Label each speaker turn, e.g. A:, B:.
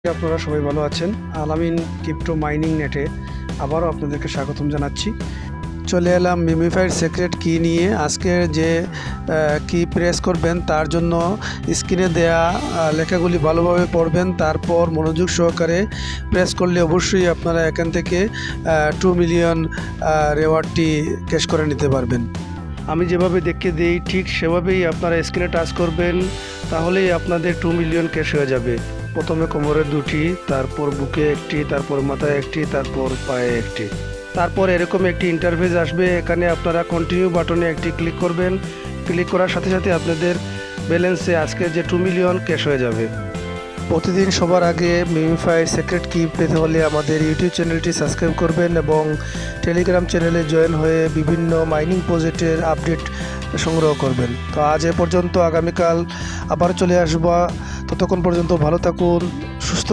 A: আপনারা সবাই ভালো আছেন। আলামিন ক্রিপ্টো মাইনিং নেটে আবারও আপনাদেরকে স্বাগতম জানাচ্ছি। চলে এলাম মিমিফাইড সিক্রেট কি নিয়ে। আজকে যে কি প্রেস করবেন তার জন্য স্ক্রিনে দেয়া লেখাগুলি ভালোভাবে পড়বেন, তারপর মনোযোগ সহকারে প্রেস করলে অবশ্যই আপনারা এখান থেকে 2 মিলিয়ন রেওয়ার্ডটি ক্যাশ করে নিতে পারবেন। আমি যেভাবে দেখিয়ে দিই ঠিক সেভাবেই আপনারা স্ক্রিনে টাচ করবেন, তাহলেই আপনাদের 2 মিলিয়ন ক্যাশ হয়ে যাবে। প্রথমে কোমরে 2টি, তারপর বুকে 1টি, তারপর মাথায় 1টি, তারপর পায়ে 1টি। তারপর এরকম একটি ইন্টারফেস আসবে। এখানে আপনারা কন্টিনিউ বাটনে একটি ক্লিক করবেন। ক্লিক করার সাথে সাথে আপনাদের ব্যালেন্সে আজকে যে 2 মিলিয়ন ক্যাশ হয়ে যাবে। প্রতিদিন সবার আগে মিমিফাইড সিক্রেট কি পেতে হলে আমাদের ইউটিউব চ্যানেলটি সাবস্ক্রাইব করবেন এবং টেলিগ্রাম চ্যানেলে জয়েন হয়ে বিভিন্ন মাইনিং প্রজেক্টের আপডেট সংগ্রহ করবেন। তো আজ এ পর্যন্ত, আগামীকাল আবার চলে আসবো। ততক্ষণ পর্যন্ত ভালো থাকুন, সুস্থ